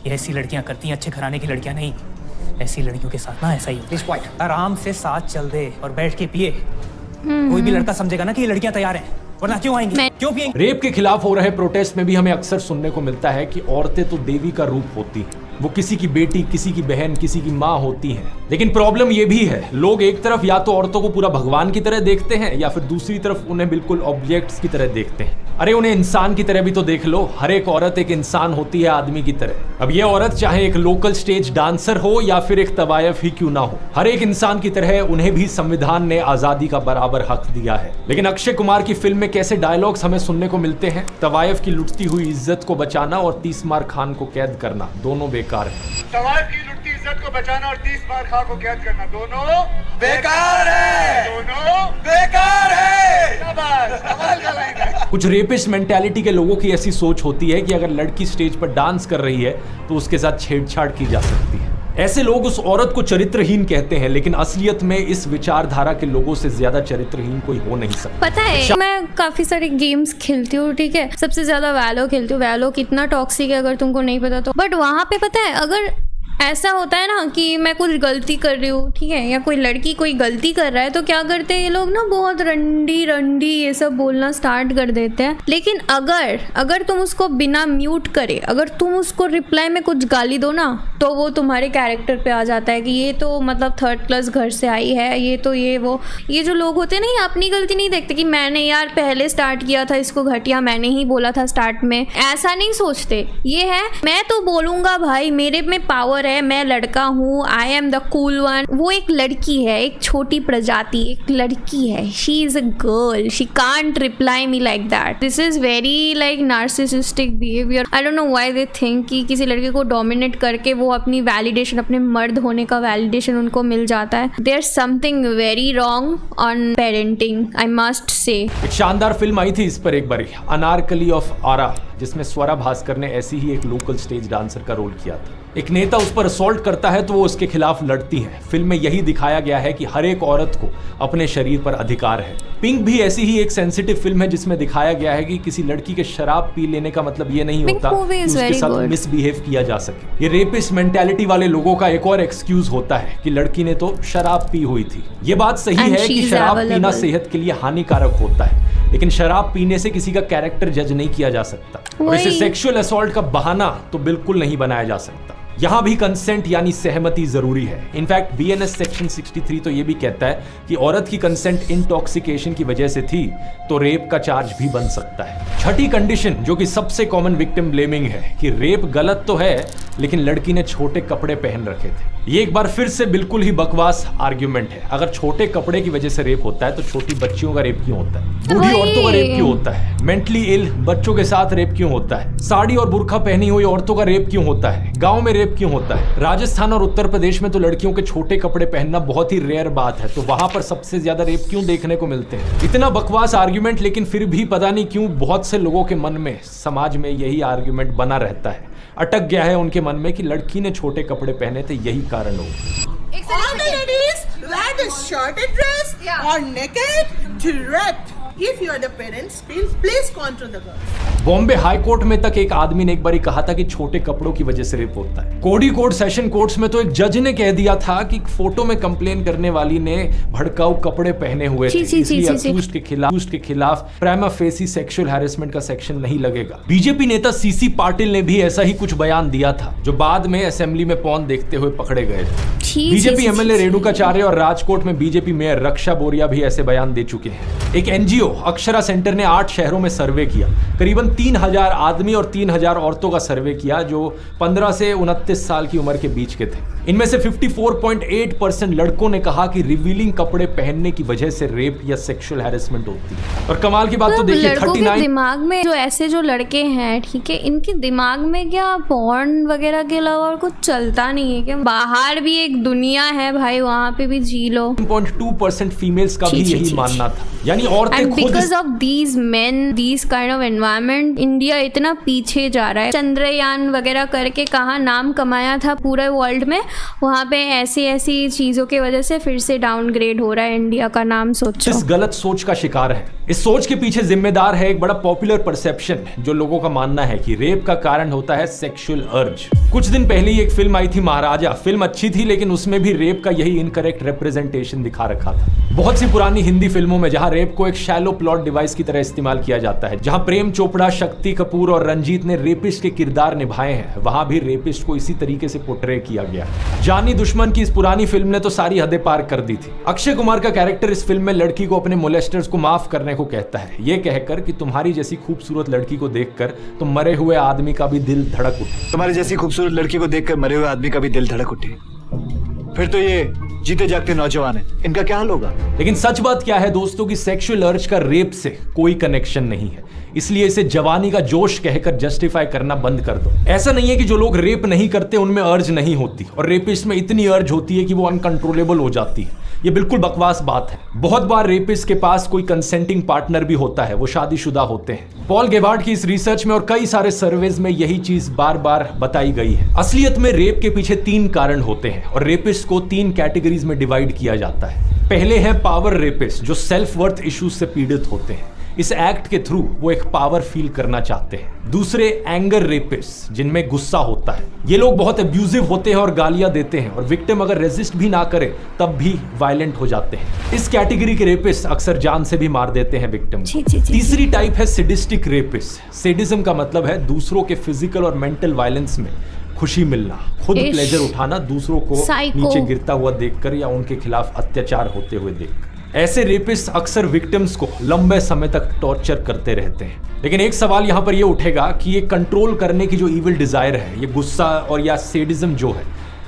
ये ऐसी लड़कियां करती हैं, अच्छे घराने की लड़कियां नहीं। ऐसी लड़कियों के साथ ना ऐसा ही आराम से साथ चल दे और बैठ के पिए। कोई भी लड़का समझेगा ना कि ये लड़कियां तैयार हैं, वरना क्यों आएंगी, क्यों पिएंगी। रेप के खिलाफ हो रहे प्रोटेस्ट में भी हमें अक्सर सुनने को मिलता है कि औरतें तो देवी का रूप होती हैं, वो किसी की बेटी, किसी की बहन, किसी की माँ होती हैं। लेकिन प्रॉब्लम ये भी है, लोग एक तरफ या तो औरतों को पूरा भगवान की तरह देखते हैं या फिर दूसरी तरफ उन्हें बिल्कुल ऑब्जेक्ट्स की तरह देखते हैं। अरे उन्हें इंसान की तरह भी तो देख लो। हर एक औरत एक इंसान होती है, आदमी की तरह। अब ये औरत चाहे एक लोकल स्टेज डांसर हो या फिर एक तवायफ ही क्यों ना हो, हर एक इंसान की तरह उन्हें भी संविधान ने आजादी का बराबर हक दिया है। लेकिन अक्षय कुमार की फिल्म में कैसे डायलॉग्स हमें सुनने को मिलते हैं, तवायफ की लुटती हुई इज्जत को बचाना और 30 मार खान को कैद करना दोनों बेकार है। तवायफ की लुटती इज्जत को बचाना और 30 मार खान को कैद करना दोनों बेकार है, दोनों बेकार है। शाबाश, कमाल का लाइन है। कुछ रेपिस्ट मेंटालिटी के लोगों की ऐसी सोच होती है कि अगर लड़की स्टेज पर डांस कर रही है तो उसके साथ छेड़छाड़ की जा सकती है। ऐसे लोग उस औरत को चरित्रहीन कहते हैं, लेकिन असलियत में इस विचारधारा के लोगों से ज्यादा चरित्रहीन कोई हो नहीं सकता। पता है मैं काफी सारे गेम्स खेलती हूँ, ठीक है, सबसे ज्यादा वैलो खेलती हूँ। वैलो कितना टॉक्सिक है अगर तुमको नहीं पता तो। बट वहाँ पे पता है अगर ऐसा होता है ना कि मैं कुछ गलती कर रही हूँ, ठीक है, या कोई लड़की कोई गलती कर रहा है तो क्या करते हैं ये लोग ना, बहुत रंडी ये सब बोलना स्टार्ट कर देते हैं। लेकिन अगर तुम उसको बिना म्यूट करे, अगर तुम उसको रिप्लाई में कुछ गाली दो ना, तो वो तुम्हारे कैरेक्टर पे आ जाता है कि ये तो मतलब 3rd क्लास घर से आई है, ये तो ये जो लोग होते हैं ना, ये अपनी गलती नहीं देखते कि मैंने यार पहले स्टार्ट किया था इसको घटिया, मैंने ही बोला था स्टार्ट में, ऐसा नहीं सोचते। ये है मैं तो बोलूंगा भाई, मेरे में पावर है, मैं लड़का हूँ, I am the cool one. वो एक लड़की है, एक छोटी प्रजाति, एक लड़की है, she is a girl, she can't reply me like that. This is very like narcissistic behaviour. I don't know why they think कि किसी लड़के को डोमिनेट करके वो अपनी वैलिडेशन, अपने मर्द होने का वैलिडेशन उनको मिल जाता है। There something very wrong on parenting, I must say. एक शानदार फिल्म आई थी इस पर एक बारी, अनारकली ऑफ आरा, जिसमें स्वरा भास्कर ने ऐसी ही एक लोकल स्टेज डांसर का रोल किया था। एक नेता उस पर असॉल्ट करता है तो वो उसके खिलाफ लड़ती है। फिल्म में यही दिखाया गया है कि हर एक औरत को अपने शरीर पर अधिकार है। पिंक भी ऐसी ही एक सेंसिटिव फिल्म है जिसमें दिखाया गया है कि किसी लड़की के शराब पी लेने का मतलब ये नहीं होता कि उसके साथ मिसबिहेव किया जा सके। ये रेपिस्ट मेंटालिटी वाले लोगों का एक और एक्सक्यूज होता है कि लड़की ने तो शराब पी हुई थी। ये बात सही है कि शराब पीना सेहत के लिए हानिकारक होता है, लेकिन शराब पीने से किसी का कैरेक्टर जज नहीं किया जा सकता और इसे सेक्सुअल असॉल्ट का बहाना तो बिल्कुल नहीं बनाया जा सकता। यहाँ भी कंसेंट यानी सहमति जरूरी है। इनफैक्ट बीएनएस सेक्शन 63 तो ये भी कहता है कि औरत की कंसेंट इंटॉक्सिकेशन की वजह से थी तो रेप का चार्ज भी बन सकता है। छठी कंडीशन जो कि सबसे कॉमन विक्टिम ब्लेमिंग है कि रेप गलत तो है लेकिन लड़की ने छोटे कपड़े पहन रखे थे। ये एक बार फिर से बिल्कुल ही बकवास आर्ग्यूमेंट है। अगर छोटे कपड़े की वजह से रेप होता है तो छोटी बच्चियों का रेप क्यों होता है? बूढ़ी औरतों का रेप क्यों होता है? मेंटली इल बच्चों के साथ रेप क्यों होता है? साड़ी और बुर्का पहनी हुई औरतों का रेप क्यों होता है? गाँव में रेप क्यों होता है? राजस्थान और उत्तर प्रदेश में तो लड़कियों के छोटे कपड़े पहनना बहुत ही रेयर बात है, तो वहां पर सबसे ज्यादा रेप क्यों देखने को मिलते हैं? इतना बकवास आर्ग्यूमेंट, लेकिन फिर भी पता नहीं क्यों बहुत से लोगों के मन में, समाज में यही आर्ग्यूमेंट बना रहता है, अटक गया है उनके मन में कि लड़की ने छोटे कपड़े पहने थे यही कारण हो। All the ladies wear the shorted dress or naked direct. If you are the parents, please control the girls. Bombay high court में तक एक आदमी ने एक बार कहा था कि छोटे कपड़ों की वजह से रेप होता है। कोडी कोर्ट, सेशन कोर्ट्स में तो एक जज ने कह दिया था कि फोटो में कंप्लेन करने वाली ने भड़काऊ कपड़े पहने हुए थे, इसलिए अक्यूज्ड के खिलाफ प्राइमा फेसी सेक्सुअल हैरेसमेंट का सेक्शन नहीं लगेगा। बीजेपी नेता सीसी पाटिल ने भी ऐसा ही कुछ बयान दिया था, जो बाद में असेंबली में पॉर्न देखते हुए पकड़े गए थे। बीजेपी एमएलए रेणुकाचार्य और राजकोट में बीजेपी मेयर रक्षा बोरिया भी ऐसे बयान दे चुके हैं। एक एनजीओ अक्षरा सेंटर ने 8 शहरों में सर्वे किया, करीबन 3000 आदमी और 3000 औरतों का सर्वे किया जो 15 से 29 साल की उम्र के बीच के थे। इनमें से 54.8% लड़कों ने कहा कि रिवीलिंग कपड़े पहनने की वजह से रेप या सेक्सुअल हैरेसमेंट होती है। और कमाल की बात तो देखिए, 39 दिमाग में जो ऐसे जो लड़के हैं, ठीक है, इनके दिमाग में क्या पॉर्न वगैरह के अलावा और कुछ चलता नहीं है क्या? बाहर भी एक दुनिया है भाई, वहाँ पे भी जी लो। 2% फीमेल्स का भी यही मानना था, यानी औरतें खुद। Because of these main, these kind of environment, India इतना पीछे जा रहा है। चंद्रयान वगैरह करके कहाँ नाम कमाया था पूरे वर्ल्ड में, वहाँ पे ऐसी चीजों की वजह से फिर से डाउनग्रेड हो रहा है इंडिया का नाम। सोचो, इस गलत सोच का शिकार है। इस सोच के पीछे जिम्मेदार है एक बड़ा पॉपुलर परसेप्शन, जो लोगों का मानना है कि रेप का कारण होता है सेक्सुअल अर्ज। कुछ दिन पहले ही एक फिल्म आई थी महाराजा। फिल्म अच्छी थी, लेकिन उसमें भी रेप का यही इनकरेक्ट रिप्रेजेंटेशन दिखा रखा था। बहुत सी पुरानी हिंदी फिल्मों में जहां रेप को एक शैलो प्लॉट डिवाइस की तरह इस्तेमाल किया जाता है, जहां प्रेम चोपड़ा, शक्ति कपूर और रंजीत ने रेपिस्ट के किरदार निभाए हैं, वहां भी रेपिस्ट को इसी तरीके से पोर्ट्रे किया गया। जानी दुश्मन की इस पुरानी फिल्म ने तो सारी हदें पार कर दी थी। अक्षय कुमार का कैरेक्टर इस फिल्म में लड़की को अपने मोलेस्टर्स को माफ करने को कहता है, ये कहकर कि तुम्हारी जैसी खूबसूरत लड़की को देखकर तो मरे हुए आदमी का भी दिल धड़क उठे। तुम्हारी जैसी खूबसूरत लड़की को देखकर मरे हुए आदमी का भी दिल धड़क उठे, फिर तो ये जीते जागते नौजवान है, इनका क्या हाल होगा? लेकिन सच बात क्या है दोस्तों कि सेक्सुअल अर्ज का रेप से कोई कनेक्शन नहीं है, इसलिए इसे जवानी का जोश कहकर जस्टिफाई करना बंद कर दो। ऐसा नहीं है कि जो लोग रेप नहीं करते उनमें अर्ज नहीं होती, और रेपिस्ट में इतनी अर्ज होती है कि वो अनकंट्रोलेबल हो जाती है। ये बिल्कुल बकवास बात है। बहुत बार रेपिस्ट के पास कोई कंसेंटिंग पार्टनर भी होता है, वो शादीशुदा होते हैं। पॉल गेबार्ड की इस रिसर्च में और कई सारे सर्वेज में यही चीज बार बार बताई गई है। असलियत में रेप के पीछे 3 कारण होते हैं, और रेपिस्ट को 3 कैटेगरीज में डिवाइड किया जाता है। पहले है पावर रेपिस्ट, जो सेल्फ वर्थ इश्यूज से पीड़ित होते हैं। इस एक्ट के थ्रू वो एक पावर फील करना चाहते हैं। दूसरे एंगर रेपिस्ट, जिनमें गुस्सा होता है। ये लोग बहुत अब्यूजिव होते हैं और गालियां देते हैं, और विक्टिम अगर रेजिस्ट भी ना करे तब भी वायलेंट हो जाते हैं। इस कैटेगरी के रेपिस्ट अक्सर जान से भी मार देते हैं विक्टिम को। तीसरी टाइप है सैडिस्टिक रेपिस्ट। सैडिज्म का मतलब है दूसरों के फिजिकल और मेंटल वायलेंस में खुशी मिलना, खुद प्लेजर उठाना, दूसरों को नीचे गिरता हुआ देखकर या उनके खिलाफ अत्याचार होते हुए देखकर। ऐसे रेपिस्ट अक्सर विक्टिम्स को लंबे समय तक टॉर्चर करते रहते हैं। लेकिन एक सवाल यहाँ पर ये उठेगा कि ये कंट्रोल करने की जो इविल डिजायर है, ये गुस्सा और या सैडिज्म जो है,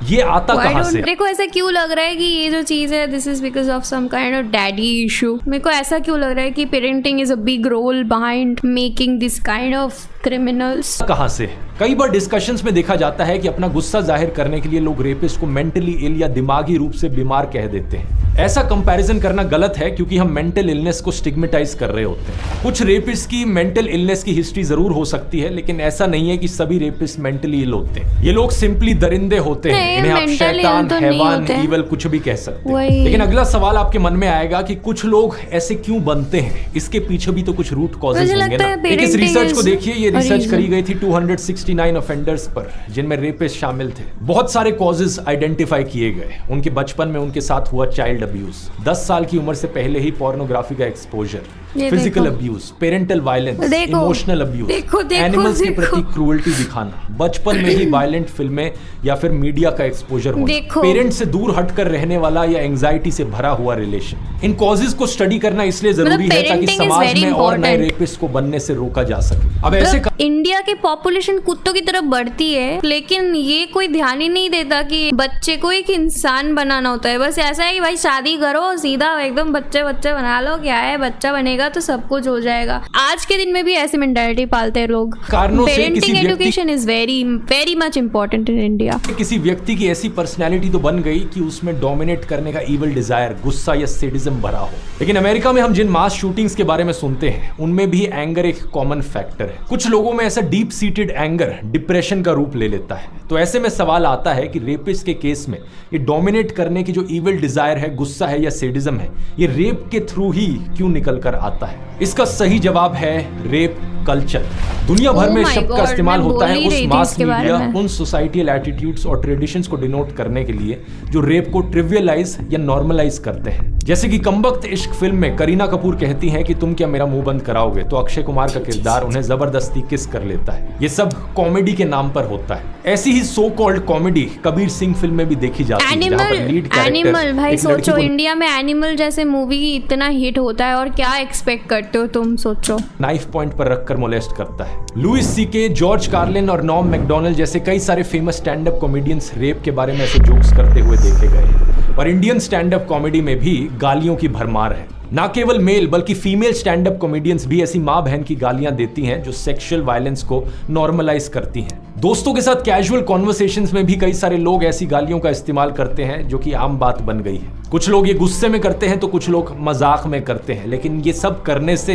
ये आता कहाँ से? मेरे को ऐसा क्यों लग रहा है कि ये जो चीज है, this is because of some kind of daddy issue. मेरे को ऐसा क्यों लग रहा है कि parenting is a big role behind making this kind of criminals. कहाँ से? कई बार डिस्कशंस में देखा जाता है कि अपना गुस्सा जाहिर करने के लिए लोग रेपिस्ट को मेंटली इल या दिमागी रूप से बीमार कह देते हैं। ऐसा कंपैरिजन करना गलत है, क्योंकि हम मेंटल इलनेस को स्टिग्मेटाइज कर रहे होते हैं। कुछ रेपिस्ट की मेंटल इलनेस की हिस्ट्री जरूर हो सकती है, लेकिन ऐसा नहीं है कि सभी रेपिस्ट मेंटली इल होते हैं। ये लोग सिंपली दरिंदे होते हैं, इन्हें आप शैतान, हैवान, ईवल कुछ भी कह सकते हैं। लेकिन अगला सवाल आपके मन में आएगा कि कुछ लोग ऐसे क्यों बनते हैं? इसके पीछे भी तो कुछ रूट कॉजेज होंगे ना। एक इस रिसर्च को देखिए, ये रिसर्च करी गई थी 269 ऑफेंडर्स पर, जिनमें रेपिस्ट शामिल थे। बहुत सारे कॉजेज आइडेंटिफाई किए गए। उनके बचपन में उनके साथ हुआ चाइल्ड अब्यूज, 10 साल की उम्र से पहले ही पोर्नोग्राफी का exposure, physical abuse, parental violence, emotional abuse, animals के प्रति क्रूएल्टी दिखाना, बचपन में ही वायलेंट फिल्में या फिर मीडिया का एक्सपोजर होना, पेरेंट्स से दूर हटकर रहने वाला या एंजाइटी से भरा हुआ रिलेशन। इन कॉजेज को स्टडी करना इसलिए जरूरी है ताकि समाज में और नए रेपिस्ट को बनने से रोका जा सके। अब ऐसे इंडिया की पॉपुलेशन कुत्तों की तरफ बढ़ती है, लेकिन ये कोई ध्यान ही नहीं देता कि बच्चे को एक इंसान बनाना होता है। बस ऐसा है कि भाई शादी करो, सीधा एकदम बच्चे बना लो, क्या है बच्चा बनेगा तो सब कुछ हो जाएगा। आज के दिन में भी ऐसी मेंटालिटी पालते हैं लोग। Parenting education is very much important in India. किसी व्यक्ति की ऐसी पर्सनैलिटी तो बन गई कि उसमें डोमिनेट करने का इविल डिजायर, गुस्सा या सैडिज्म भरा हो। लेकिन अमेरिका में हम जिन मास शूटिंग्स के बारे में सुनते हैं, उनमें भी एंगर एक कॉमन फैक्टर है। कुछ लोगों में ऐसा डीप सीटेड एंगर डिप्रेशन का रूप ले लेता है। तो ऐसे में सवाल आता है कि रेपिस्ट के केस में ये डोमिनेट करने की जो इविल डिजायर है, गुस्सा है या सैडिज्म है, ये रेप के थ्रू ही क्यों निकल कर आता है? इसका सही जवाब है रेप कल्चर। दुनिया भर में शब्द का इस्तेमाल होता है उस मास मीडिया, उन सोसाइटियल एटीट्यूड्स और ट्रेडिशंस को डिनोट करने के लिए जो रेप को ट्रिवियलाइज या नॉर्मलाइज करते हैं। जैसे कि कमबख्त इश्क फिल्म में करीना कपूर कहती हैं कि तुम क्या मेरा मुंह बंद कराओगे, तो अक्षय कुमार का किरदार उन्हें जबरदस्ती किस कर लेता है। ये सब कॉमेडी के नाम पर होता है। ऐसी ही so called comedy Kabir Singh film में भी देखी जाती है। एनिमल भाई सोचो, इंडिया में एनिमल जैसे मूवी इतना हिट होता है और क्या एक्सपेक्ट करते हो तुम, सोचो। नाइफ पॉइंट पर रखकर मोलेस्ट करता है। लुइस सीके, जॉर्ज कार्लिन और नॉम मैकडोनल्ड जैसे कई सारे famous stand up comedians rape के बारे में ऐसे जोक्स करते हुए देखे गए। पर इंडियन स्टैंड अप कॉमेडी में भी गालियों की भरमार है। ना केवल मेल बल्कि फीमेल स्टैंड अप कॉमेडियंस भी ऐसी माँ बहन की गालियां देती हैं जो सेक्सुअल वायलेंस को नॉर्मलाइज करती हैं। दोस्तों के साथ कैजुअल कॉन्वर्सेशंस में भी कई सारे लोग ऐसी गालियों का इस्तेमाल करते हैं जो कि आम बात बन गई है। कुछ लोग ये गुस्से में करते हैं तो कुछ लोग मजाक में करते हैं, लेकिन ये सब करने से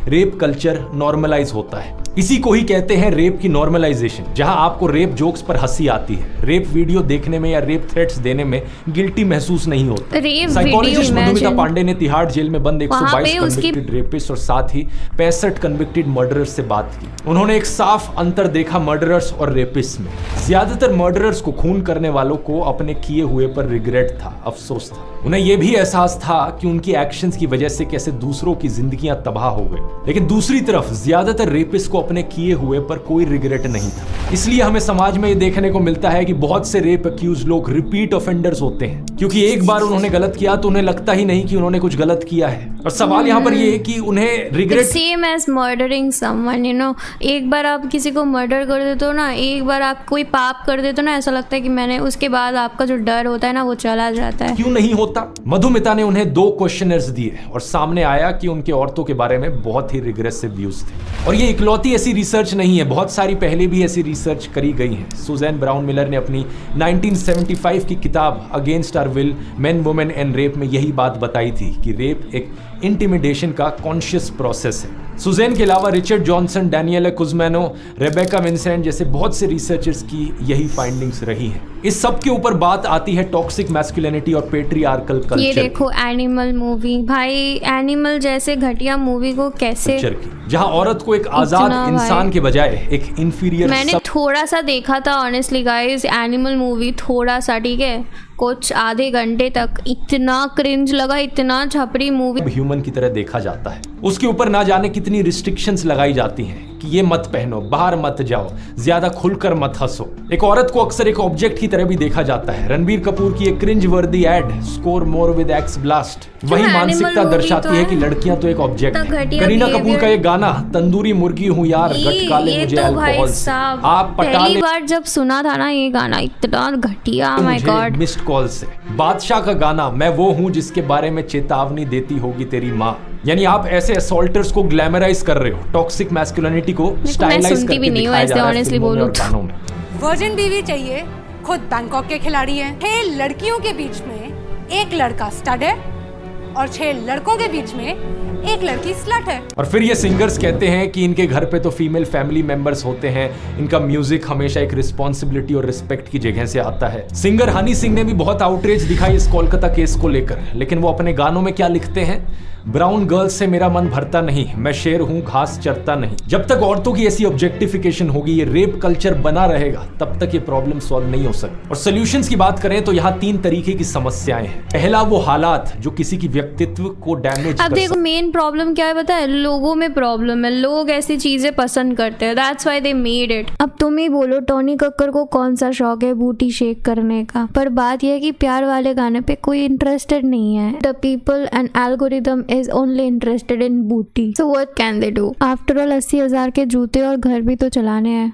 रेप कल्चर नॉर्मलाइज होता है। इसी को ही कहते हैं रेप की नॉर्मलाइजेशन, जहां आपको रेप जोक्स पर हंसी आती है। रेप वीडियो देखने में या रेप थ्रेट्स देने में गिल्टी महसूस नहीं होता। साइकोलॉजिस्ट मधुमिता पांडे ने तिहाड़ जेल में बंद 122 कन्विक्टेड रेपिस्ट और साथ ही 65 कन्विक्टेड मर्डरर्स से बात की। उन्होंने एक साफ अंतर देखा मर्डरर्स और रेपिस्ट में। ज्यादातर मर्डरर्स को खून करने वालों को अपने किए हुए पर रिग्रेट था, अफसोस था। उन्हें यह भी एहसास था कि उनकी एक्शंस की वजह से कैसे दूसरों की जिंदगियां तबाह हो गई। लेकिन दूसरी तरफ ज्यादातर रेपिस्ट को अपने किए हुए पर कोई रिग्रेट नहीं था। इसलिए हमें समाज में ये देखने को मिलता है कि बहुत से रेप अक्यूज लोग रिपीट ऑफेंडर्स होते हैं, क्योंकि एक बार उन्होंने गलत किया तो उन्हें लगता ही नहीं कि उन्होंने कुछ गलत किया है। और सवाल यहाँ पर ये है कि उन्हें regret same as murdering someone, you know. एक बार आप किसी को मर्डर कर देते हो ना, एक बार आप कोई पाप कर देते हो ना, ऐसा लगता है कि मैंने, उसके बाद आपका जो डर होता है ना वो चला जाता है। क्यों नहीं होता? मधुमिता ने उन्हें 2 क्वेश्चनर्स दिए और सामने आया कि उनके औरतों के बारे में बहुत ही रिग्रेसिव व्यूज थे। और ये इकलौती ऐसी रिसर्च नहीं है, बहुत सारी पहले भी ऐसी रिसर्च करी गई है। सुजैन ब्राउन मिलर ने अपनी 1975 की किताब against our will men women and rape में यही बात बताई थी कि रेप एक इंटिमिडेशन का कॉन्शियस प्रोसेस है। सुजैन के अलावा रिचर्ड जॉनसन, डैनियला कुज़मैनो, रेबेका विंसेंट जैसे बहुत से रिसर्चर्स की यही फाइंडिंग्स रही हैं। इस सब के ऊपर बात आती है टॉक्सिक मैस्कुलिनिटी और पेट्रियार्कल कल्चर। ये देखो एनिमल मूवी, भाई एनिमल जैसे घटिया मूवी को कैसे, जहां औरत को एक आजाद इंसान के बजाय एक इंफीरियर। मैंने थोड़ा सा देखा था ऑनेस्टली गाइस एनिमल मूवी, थोड़ा सा, ठीक है, कुछ आधे घंटे तक इतना क्रिंज लगा, इतना छपरी मूवी। ह्यूमन की तरह देखा जाता है, उसके ऊपर ना जाने कितनी रिस्ट्रिक्शंस लगाई जाती हैं कि ये मत पहनो, बाहर मत जाओ, ज्यादा खुलकर मत हंसो। एक औरत को अक्सर एक ऑब्जेक्ट की तरह भी देखा जाता है। रणबीर कपूर की एक क्रिंज वर्दी ad, score more with X blast, वही मानसिकता दर्शाती है कि लड़कियां तो एक ऑब्जेक्ट है। करीना कपूर का ये गाना तंदूरी मुर्गी हूँ यार, गटकाले मुझे अल्कोहल से, आप पहली बार जब सुना था ना ये गाना, इतना घटिया, माय गॉड। मिस्ड कॉल से बादशाह का गाना, मैं वो हूँ जिसके बारे में चेतावनी देती होगी तेरी माँ। यानी आप ऐसे असॉल्टर्स को ग्लैमराइज कर रहे हो, टॉक्सिक मैस्कुलिनिटी को स्टाइलाइज करके दिखाया जा रहा है फिल्मों में और गानों में। वर्जिन बीवी चाहिए, खुद बैंकॉक के खिलाड़ी हैं। 6 लड़कियों के बीच में एक लड़का स्टड है और 6 लड़कों के बीच में एक लड़की स्लट है। और फिर ये सिंगर्स कहते हैं कि इनके घर पे तो फीमेल फैमिली मेंबर्स होते हैं, इनका म्यूजिक हमेशा एक रिस्पॉन्सिबिलिटी और रिस्पेक्ट की जगह से आता है। सिंगर हनी सिंह ने भी बहुत आउटरीच दिखाई इस कोलकाता केस को लेकर, लेकिन वो अपने गानों में क्या लिखते हैं? ब्राउन गर्ल्स से मेरा मन भरता नहीं, मैं शेर हूं घास चरता नहीं। जब तक औरतों की ऐसी ऑब्जेक्टिफिकेशन होगी, ये रेप कल्चर बना रहेगा, तब तक ये प्रॉब्लम सॉल्व नहीं हो सकती। और सॉल्यूशंस की बात करें तो यहाँ 3 तरीके की समस्याएं हैं। पहला वो हालात जो किसी की व्यक्तित्व को डैमेज। अब देखो मेन प्रॉब्लम क्या है पता है? लोगों में प्रॉब्लम है, लोग ऐसी चीजें पसंद करते हैं, that's why they made it. अब तुम ही बोलो टोनी कक्कर को कौन सा शौक है बूटी शेक करने का, पर बात यह है कि प्यार वाले गाने पे कोई इंटरेस्टेड नहीं है। The people and algorithm is only interested in booty. So what can they do? After all 80,000 के जूते और घर भी तो चलाने हैं।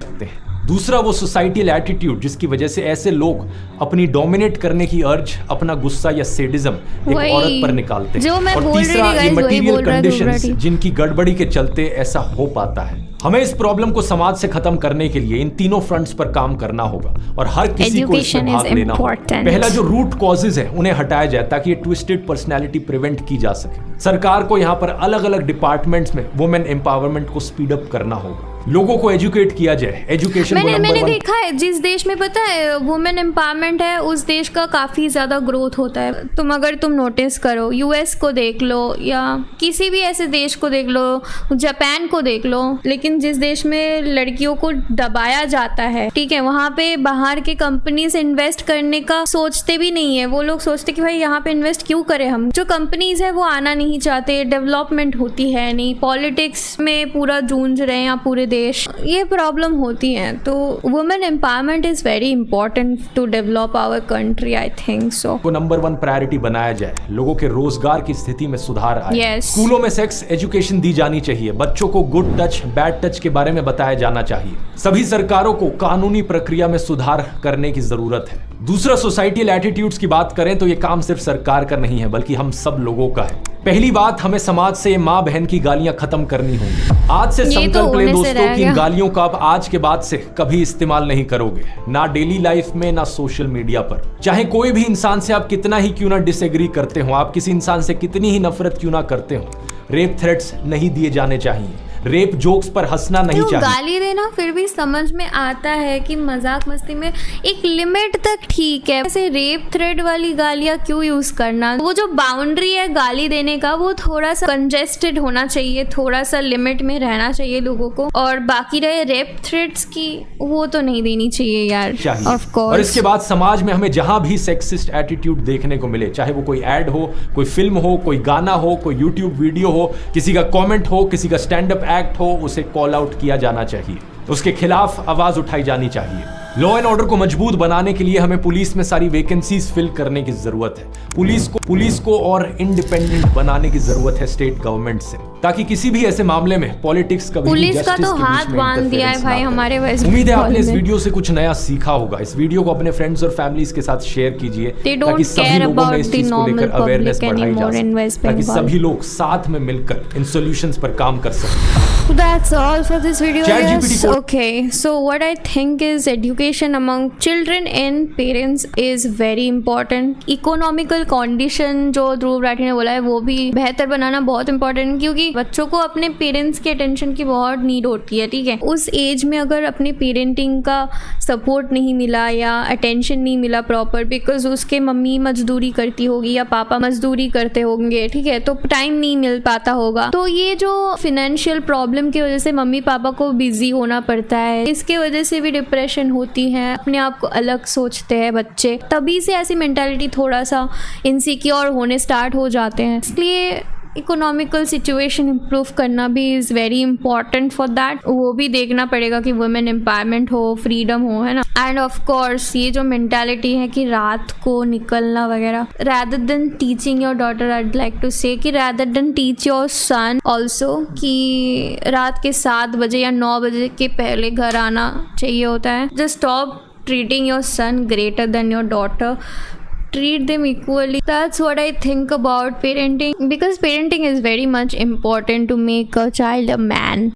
दूसरा वो सोसाइटियल एटीट्यूड जिसकी वजह से ऐसे लोग अपनी डोमिनेट करने की अर्ज, अपना गुस्सा या सेडिज्म एक औरत पर निकालते हैं। और तीसरा ये मटेरियल कंडीशंस जिनकी गड़बड़ी के चलते ऐसा हो पाता है। हमें इस प्रॉब्लम को समाज से खत्म करने के लिए इन तीनों फ्रंट्स पर काम करना होगा और हर किसी को इसमें भाग लेना होगा। पहला जो रूट कॉजेज है उन्हें हटाया जाए ताकि ये ट्विस्टेड पर्सनैलिटी प्रिवेंट की जा सके। सरकार को यहाँ पर अलग अलग डिपार्टमेंट्स में वुमेन एम्पावरमेंट को स्पीड अप करना होगा, लोगों को एजुकेट किया जाए। एजुकेशन मैंने देखा है जिस देश में पता है वुमेन एम्पावरमेंट है उस देश का काफी ज्यादा ग्रोथ होता है। अगर तुम नोटिस करो यूएस को देख लो या किसी भी ऐसे देश को देख लो, जापान को देख लो, लेकिन जिस देश में लड़कियों को दबाया जाता है, ठीक है, वहाँ पे बाहर के कंपनीज इन्वेस्ट करने का सोचते भी नहीं है। वो लोग सोचते कि भाई यहाँ पे इन्वेस्ट क्यों करें हम। जो कंपनीज है वो आना नहीं चाहते, डेवलपमेंट होती है नहीं, पॉलिटिक्स में पूरा जूझ रहे हैं या पूरे देश, ये प्रॉब्लम होती है। तो women empowerment is very important to develop our country, I think so. को नंबर 1 प्रायोरिटी बनाया जाए, लोगों के रोजगार की स्थिति में सुधार आए। स्कूलों में सेक्स एजुकेशन दी जानी चाहिए, बच्चों को गुड टच बैड टच के बारे में बताया जाना चाहिए। सभी सरकारों को कानूनी प्रक्रिया में सुधार करने की जरूरत है। दूसरा, सोसाइटल एटीट्यूड्स की बात करें तो ये काम सिर्फ सरकार का नहीं है बल्कि हम सब लोगों का है। पहली बात, हमें समाज से माँ बहन की गालियां खत्म करनी होंगी। आज से संकल्प लें दोस्तों कि इन गालियों का आप आज के बाद से कभी इस्तेमाल नहीं करोगे, ना डेली लाइफ में ना सोशल मीडिया पर। चाहे कोई भी इंसान से आप कितना ही क्यों ना डिसएग्री करते हो, आप किसी इंसान से कितनी ही नफरत क्यों ना करते हो, रेप थ्रेट्स नहीं दिए जाने चाहिए, रेप जोक्स पर हंसना नहीं चाहिए। गाली देना फिर भी समझ में आता है कि मजाक मस्ती में एक लिमिट तक ठीक है, ऐसे रेप थ्रेट वाली गालियां क्यों यूज करना। वो जो बाउंड्री है गाली देने का वो थोड़ा सा कंजेस्टेड होना चाहिए, थोड़ा सा लिमिट में रहना चाहिए लोगों को। और बाकी रहे रेप थ्रेट्स की, वो तो नहीं देनी चाहिए यार, ऑफ कोर्स। और इसके बाद समाज में हमें जहां भी सेक्सिस्ट एटीट्यूड देखने को मिले, चाहे वो कोई एड हो, कोई फिल्म हो, कोई गाना हो, कोई यूट्यूब वीडियो हो, किसी का कॉमेंट हो, किसी का स्टैंड अप एक्ट हो, उसे कॉल आउट किया जाना चाहिए, उसके खिलाफ आवाज उठाई जानी चाहिए। लॉ एंड ऑर्डर को मजबूत बनाने के लिए हमें पुलिस में सारी वैकेंसीज फिल करने की जरूरत है। पुलिस को और इंडिपेंडेंट बनाने की जरूरत है स्टेट गवर्नमेंट से, ताकि किसी भी ऐसे मामले में पॉलिटिक्स कभी पुलिस का तो हाथ बांध दिया है भाई हमारे वेस्ट बंगाल में। उम्मीद है आपने इस वीडियो से कुछ नया सीखा होगा। इस वीडियो को अपने फ्रेंड्स और फैमिलीज के साथ शेयर कीजिए ताकि सभी लोगों में इस चीज को लेकर अवेयरनेस बढ़ाई जा सके, ताकि सभी लोग साथ में मिलकर इन सॉल्यूशंस पर काम कर सकें। That's all for this video. Yes. Okay, so what I think is education among children and parents is very important. Economical condition जो ध्रुव राठी ने बोला है वो भी बेहतर बनाना बहुत important है, क्योंकि बच्चों को अपने पेरेंट्स के अटेंशन की बहुत नीड होती है, ठीक है। उस एज में अगर अपने पेरेंटिंग का सपोर्ट नहीं मिला या अटेंशन नहीं मिला प्रॉपर, बिकॉज उसके मम्मी मजदूरी करती होगी या पापा मजदूरी करते होंगे, ठीक है, तो टाइम नहीं मिल पाता होगा। तो ये जो फिनेंशियल प्रॉब्लम की वजह से मम्मी पापा को बिजी होना पड़ता है, इसके वजह से भी डिप्रेशन होती है, अपने आप को अलग सोचते हैं बच्चे, तभी से ऐसी मेंटालिटी थोड़ा सा इनसिक्योर होने स्टार्ट हो जाते हैं। इसलिए इकोनॉमिकल सिचुएशन इम्प्रूव करना भी is very important for that. वो भी देखना पड़ेगा कि वुमेन एम्पावरमेंट हो, फ्रीडम हो, है ना। एंड ऑफ कोर्स ये जो मेंटालिटी है कि रात को निकलना वगैरह, rather than teaching your daughter, I'd like to say कि rather than teach your son also कि रात के 7 बजे या 9 बजे के पहले घर आना चाहिए होता है। Just stop treating your son greater than your daughter. Treat them equally. That's what I think about parenting, because parenting is very much important to make a child a man.